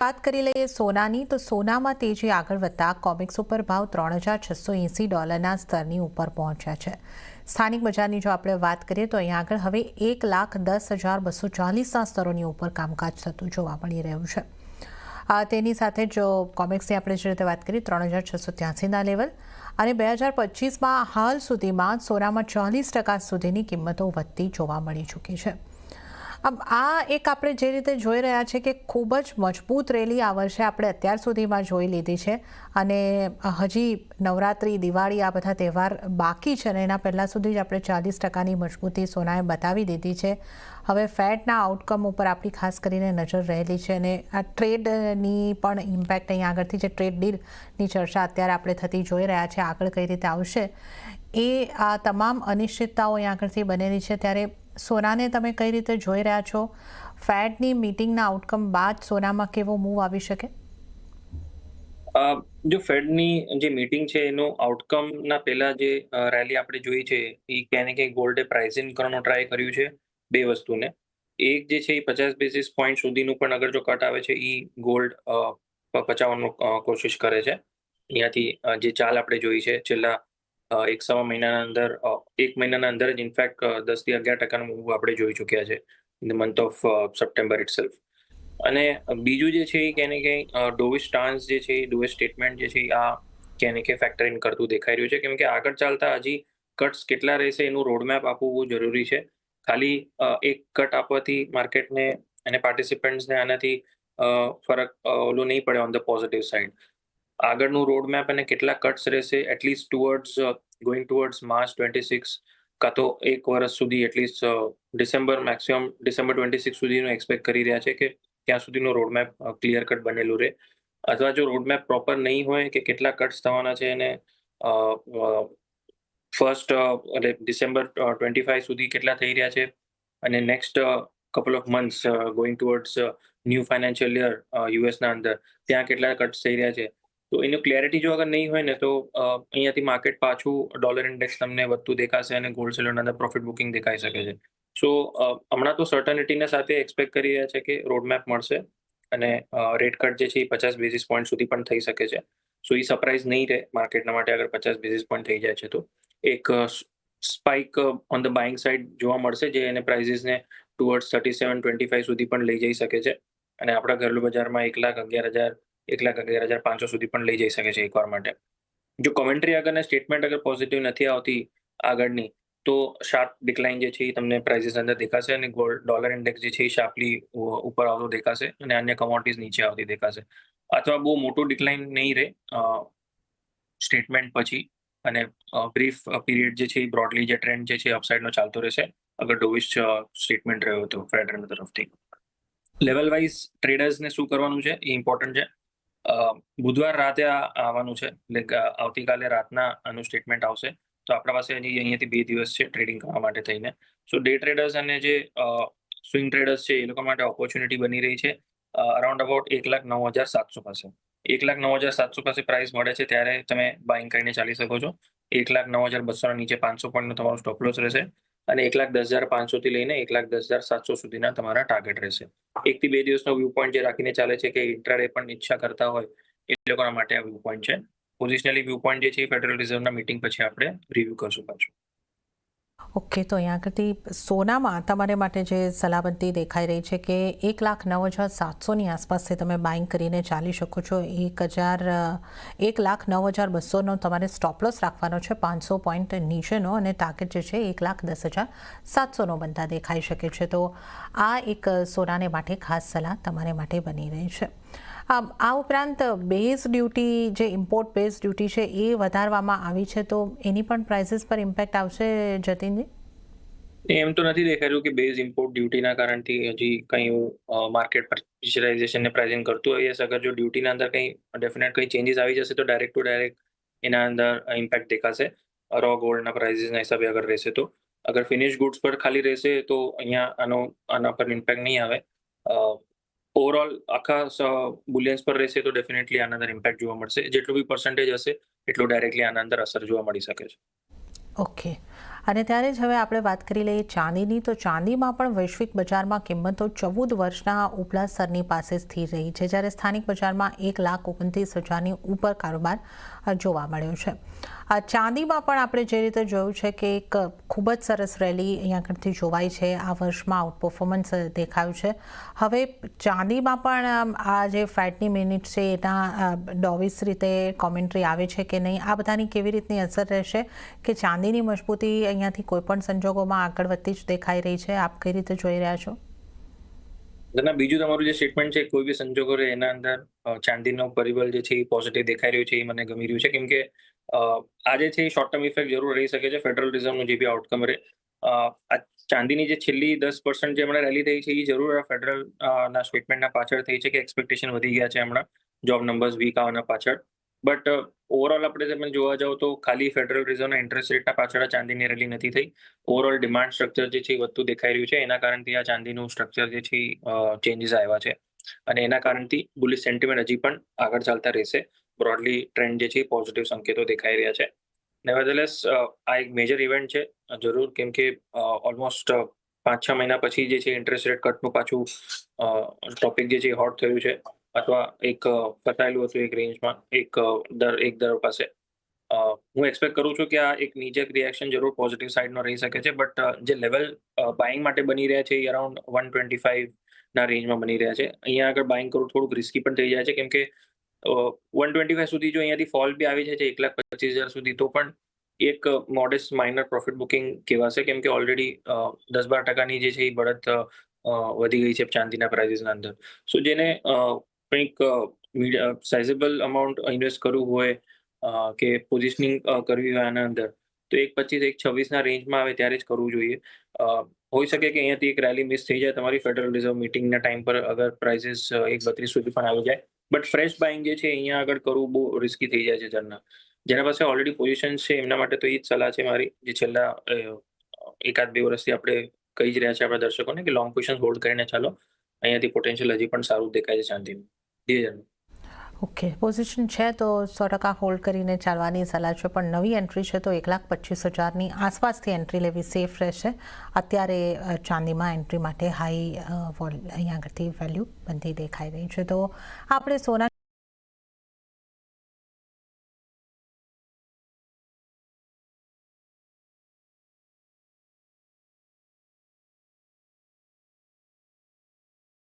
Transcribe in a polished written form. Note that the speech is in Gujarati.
વાત કરી લઈએ સોનાની, તો સોનામાં તેજી આગળ વધતા કોમેક્સ ઉપર ભાવ $3,680 સ્તરની ઉપર પહોંચ્યા છે. સ્થાનિક બજારની જો આપણે વાત કરીએ તો અહીંયા આગળ હવે 1,10,240ના સ્તરોની ઉપર કામકાજ થતું જોવા મળી રહ્યું છે. તેની સાથે જો કોમેક્સની આપણે જે રીતે વાત કરીએ 3,683ના લેવલ અને 2025માં હાલ સુધીમાં સોનામાં 40% સુધીની કિંમતો વધતી જોવા મળી ચૂકી છે. આ એક આપણે જે રીતે જોઈ રહ્યા છે કે ખૂબ જ મજબૂત રેલી આ વર્ષે આપણે અત્યાર સુધીમાં જોઈ લીધી છે અને હજી નવરાત્રિ, દિવાળી આ બધા તહેવાર બાકી છે અને એના પહેલાં સુધી જ આપણે 40%ની મજબૂતી સોનાએ બતાવી દીધી છે. હવે ફેડના આઉટકમ ઉપર આપણી ખાસ કરીને નજર રહેલી છે અને આ ટ્રેડની પણ ઇમ્પેક્ટ અહીંયા આગળથી જે ટ્રેડ ડીલની ચર્ચા અત્યારે આપણે થતી જોઈ રહ્યા છે, આગળ કઈ રીતે આવશે એ આ તમામ અનિશ્ચિતતાઓ અહીંયા આગળથી બનેલી છે. ત્યારે સોનાને તમે કઈ રીતે જોઈ રહ્યા છો? ફેડની મીટિંગના આઉટકમ બાદ સોનામાં કેવો મૂવ આવી શકે? જો ફેડની જે મીટિંગ છે એનું આઉટકમના પહેલા જે રેલી આપણે જોઈ છે એ ક્યાંય ને ક્યાંય ગોલ્ડે પ્રાઇસિંગ કરવાનો ટ્રાય કર્યું છે બે વસ્તુને. એક જે છે એ 50 બેસિસ પોઈન્ટ સુધીનું પણ અગર જો કટ આવે છે એ ગોલ્ડ પચાવવાનો કોશિશ કરે છે. અહીંયાથી જે ચાલ આપણે જોઈ છે છેલ્લા એક સવા મહિનાના અંદર, એક મહિનાના અંદર જ ઇનફેક્ટ 10 થી 11% મૂવ આપણે જોઈ ચૂક્યા છે in the month of September itself. અને બીજું જે છે એ ક્યાંય ને ક્યાંય ડોવિશ સ્ટાન્સ જે છે, ડોવિશ સ્ટેટમેન્ટ જે છે આ ક્યાંય ને ક્યાંય ફેક્ટર ઇન કરતું દેખાઈ રહ્યું છે, કેમ કે આગળ ચાલતા હજી કટ્સ કેટલા રહેશે એનું રોડમેપ આપવું બહુ જરૂરી છે. ખાલી એક કટ આપવાથી માર્કેટને અને પાર્ટિસિપન્ટ્સને આનાથી ફરક ઓલું નહીં પડે ઓન ધ પોઝિટિવ સાઇડ. આગળનું રોડમેપ અને કેટલા કટ્સ રહેશે at least towards going towards March 26 કાં તો એક વર્ષ સુધી એટલીસ્ટ મેક્સિમમ ડિસેમ્બર 26 સુધીનું એક્સપેક્ટ કરી રહ્યા છે કે ત્યાં સુધીનો રોડમેપ ક્લિયર કટ બનેલું રહે. અથવા જો રોડમેપ પ્રોપર નહીં હોય કે કેટલા કટ્સ થવાના છે અને ફર્સ્ટ એટલે ડિસેમ્બર 25 સુધી કેટલા થઈ રહ્યા છે અને next couple of months going towards new financial year યુએસના અંદર ત્યાં કેટલા કટ્સ થઈ રહ્યા છે, તો એનું ક્લેરિટી જો અગર નહીં હોય ને તો અહીંયાથી માર્કેટ પાછું ડોલર ઇન્ડેક્સ તમને વધતું દેખાશે અને ગોલ્ડ સિલ્વરના અંદર પ્રોફિટ બુકિંગ દેખાઈ શકે છે. સો હમણાં તો સર્ટનિટીના સાથે એક્સપેક્ટ કરી રહ્યા છે કે રોડમેપ મળશે અને રેટ કટ જે છે એ 50 બેસિસ પોઈન્ટ સુધી પણ થઈ શકે છે. સો એ સરપ્રાઇઝ નહીં રહે માર્કેટના માટે અગર 50 બેસિસ પોઈન્ટ થઈ જાય છે તો એક spike on the buying side જોવા મળશે જે એને પ્રાઇઝીસને ટુવર્ડ્સ 37.25 સુધી પણ લઈ જઈ શકે છે અને આપણા ઘરેલું બજારમાં 1,11,500 સુધી પણ લઈ જઈ શકે છે એકવાર માટે. જો કોમેન્ટ્રી આગળના સ્ટેટમેન્ટ અગર પોઝિટિવ નથી આવતી આગળની તો શાર્પ ડિક્લાઇન જે છે એ તમને પ્રાઇઝીસ અંદર દેખાશે અને ગોલ્ડ ડોલર ઇન્ડેક્સ જે છે એ શાર્પલી ઉપર આવતો દેખાશે અને અન્ય કમોડિટીઝ નીચે આવતી દેખાશે. અથવા બહુ મોટું ડિક્લાઇન નહીં રહે સ્ટેટમેન્ટ પછી અને બ્રીફ પીરિયડ જે છે એ બ્રોડલી જે ટ્રેન્ડ જે છે અપસાઇડનો ચાલતો રહેશે અગર ડોવિશ સ્ટેટમેન્ટ રહ્યો હતો ફેડરલ તરફથી. લેવલ વાઇઝ ટ્રેડર્સને શું કરવાનું છે એ ઇમ્પોર્ટન્ટ છે. બુધવાર રાતે આવવાનું છે, એટલે આવતીકાલે રાતના આનું સ્ટેટમેન્ટ આવશે. તો આપણા પાસે અહીંયાથી 2 દિવસ છે ટ્રેડિંગ કરવા માટે થઈને. સો ડે ટ્રેડર્સ અને જે સ્વિંગ ટ્રેડર્સ છે એ લોકો માટે ઓપોર્ચ્યુનિટી બની રહી છે અરાઉન્ડ અબાઉટ 1,09,700 પાસે. 1,09,700 પાસે પ્રાઇસ મળે છે ત્યારે તમે બાઇંગ કરીને ચાલી શકો છો. 1,09,200 નીચે 500 પોઈન્ટનો તમારો સ્ટોપ લોસ રહેશે અને 1,10,500 થી લઈને 1,10,700 સુધીના તમારા ટાર્ગેટ રહેશે. 1 થી 2 દિવસનો વ્યૂ પોઈન્ટ જે રાખીને ચાલે છે કે ઇન્ટ્રાડે પણ ઈચ્છા કરતા હોય એ લોકોના માટે આ વ્યૂ પોઈન્ટ છે. પોઝિશનલી વ્યૂ પોઈન્ટ જે છે ફેડરલ રિઝર્વના મીટિંગ પછી આપણે રિવ્યુ કરશું પાછું. ઓકે, તો અહીંયા આગળથી સોનામાં તમારે માટે જે સલામતી દેખાઈ રહી છે કે 1,09,700ની આસપાસથી તમે બાઇંગ કરીને ચાલી શકો છો. 1,09,200નો તમારે સ્ટોપ લોસ રાખવાનો છે 500 પોઈન્ટ નીચેનો અને ટાર્ગેટ જે છે 1,10,700નો બનતા દેખાઈ શકે છે. તો આ એક સોનાને માટે ખાસ સલાહ તમારે માટે બની રહી છે. આ ઉપરાંત બેઝ ડ્યુટી, જે ઇમ્પોર્ટ બેઝ ડ્યુટી છે એ વધારવામાં આવી છે, તો એની પણ પ્રાઇસીસ પર ઇમ્પેક્ટ આવશે જતીનજી? એમ તો નથી દેખાઈ કે બેઝ ઇમ્પોર્ટ ડ્યુટીના કારણથી હજી કંઈ માર્કેટ પ્રેશરાઇઝેશનને પ્રાઇઝિંગ કરતું હોય. અગર જો ડ્યુટીના અંદર કંઈ ડેફિનેટ કંઈ ચેન્જીસ આવી જશે તો ડાયરેક્ટ ટુ ડાયરેક્ટ એના અંદર ઇમ્પેક્ટ દેખાશે રો ગોલ્ડના પ્રાઇઝીસના હિસાબે અગર રહેશે તો. અગર ફિનિશ ગુડ્સ પર ખાલી રહેશે તો અહીંયા આના પર ઇમ્પેક્ટ નહીં આવે. ઓવરઓલ આખા બુલિયન્સ પર રહેશે તો ડેફિનેટલી આના અંદર ઇમ્પેક્ટ જોવા મળશે. જેટલું બી પર્સન્ટેજ હશે એટલું ડાયરેક્ટલી આના અંદર અસર જોવા મળી શકે છે. ઓકે, અને ત્યારે જ હવે આપણે વાત કરી લઈએ ચાંદીની. તો ચાંદીમાં પણ વૈશ્વિક બજારમાં કિંમતો 14 વર્ષના ઉપલા સ્તરની પાસે સ્થિર રહી છે, જ્યારે સ્થાનિક બજારમાં 1,29,000ની ઉપર કારોબાર જોવા મળ્યો છે. ચાંદીમાં પણ આપણે જે રીતે જોયું છે કે એક ખૂબ જ સરસ રેલી અહીંયા આગળથી જોવાઈ છે. આ વર્ષમાં આઉટ પરફોર્મન્સ દેખાયું છે. હવે ચાંદીમાં પણ આ જે ફેટની મિનિટ છે એના ડોવિસ રીતે કોમેન્ટ્રી આવે છે કે નહીં, આ બધાની કેવી રીતની અસર રહેશે કે ચાંદીની મજબૂતી અહીંયાથી કોઈપણ સંજોગોમાં આગળ વધતી જ દેખાઈ રહી છે? આપ કઈ રીતે જોઈ રહ્યા છો? બીજું તમારું જે સ્ટેટમેન્ટ છે, કોઈ બી સંજોગો રહે એના અંદર ચાંદીનો પરિબળ જે છે એ પોઝિટિવ દેખાઈ રહ્યું છે, એ મને ગમી રહ્યું છે. કેમ કે આજે છે એ શોર્ટ ટર્મ ઇફેક્ટ જરૂર રહી શકે છે ફેડરલ રિઝર્વનું જે બી આઉટકમ રહે. આ ચાંદીની જે છેલ્લી 10% જે હમણાં રેલી થઈ છે એ જરૂર આ ફેડરલ ના સ્ટેટમેન્ટના પાછળ થઈ છે કે એક્સપેક્ટેશન વધી ગયા છે હમણાં જોબ નંબર્સ વીક આવવાના પાછળ. બટ ઓવરઓલ આપણે તમે જોવા જાવ તો ખાલી ફેડરલ રિઝર્વના ઇન્ટરેસ્ટ રેટના પાછળ આ ચાંદીની રેલી નથી થઈ. ઓવરઓલ ડિમાન્ડ સ્ટ્રક્ચર જે છે એ વધતું દેખાઈ રહ્યું છે. એના કારણથી આ ચાંદીનું સ્ટ્રક્ચર જે છે ચેન્જીસ આવ્યા છે અને એના કારણથી બુલિશ સેન્ટિમેન્ટ હજી પણ આગળ ચાલતા રહેશે. બ્રોડલી ટ્રેન્ડ જે છે પોઝિટિવ સંકેતો દેખાઈ રહ્યા છે. નેવરધેલેસ આ એક મેજર ઇવેન્ટ છે જરૂર, કેમ કે ઓલમોસ્ટ 5-6 મહિના પછી જે છે ઇન્ટરેસ્ટ રેટ કટનું પાછું ટોપિક જે છે હોટ થયું છે, અથવા એક ફસાયેલું હતું એક રેન્જમાં એક દર પાસે. હું એક્સપેક્ટ કરું છું કે આ એક નીચેક રિએક્શન જરૂર પોઝિટિવ સાઇડનો રહી શકે છે. બટ જે લેવલ બાઇંગ માટે બની રહ્યા છે એ અરાઉન્ડ 125 ના રેન્જમાં બની રહ્યા છે. અહીંયા આગળ બાઇંગ કરવું થોડુંક રિસ્કી પણ થઈ જાય છે, કેમ કે 125 સુધી જો અહીંયાથી ફોલ બી આવી જાય છે 1,25,000 સુધી, તો પણ એક મોડેસ્ટ માઇનર પ્રોફિટ બુકિંગ કહેવાશે, કેમ કે ઓલરેડી 10-12% જે છે એ બઢત વધી ગઈ છે ચાંદીના પ્રાઇસીસના અંદર. સો જેને કંઈક સાઇઝેબલ અમાઉન્ટ ઇન્વેસ્ટ કરવું હોય કે પોઝિશનિંગ કરવી હોય આના અંદર, તો 1,25-1,26ના રેન્જમાં આવે ત્યારે જ કરવું જોઈએ. હોઈ શકે કે અહીંયાથી એક રેલી મિસ થઈ જાય તમારી ફેડરલ રિઝર્વ મિટિંગના ટાઈમ પર, અગર પ્રાઇસીસ 1,32 સુધી પણ આવી જાય. બટ ફ્રેશ બાઇંગ જે છે અહીંયા આગળ કરવું બહુ રિસ્કી થઈ જાય છે જેના પાસે ઓલરેડી પોઝિશન છે એમના માટે તો એ જ સલાહ છે મારી, જે છેલ્લા 1-2 વર્ષથી આપણે કહી જ રહ્યા છે આપણા દર્શકોને કે લોંગ પોઝિશન હોલ્ડ કરીને ચાલો. અહીંયાથી પોટેન્શિયલ હજી પણ સારું દેખાય છે ચાંદીનું. ઓકે, પોઝિશન છે તો 100% હોલ્ડ કરીને ચાલવાની સલાહ છે, પણ નવી એન્ટ્રી છે તો 1,25,000ની આસપાસથી એન્ટ્રી લેવી સેફ રહેશે. અત્યારે ચાંદીમાં એન્ટ્રી માટે હાઈ અહીંયા આગળથી વેલ્યુ બનતી દેખાઈ રહી છે. તો આપણે સોના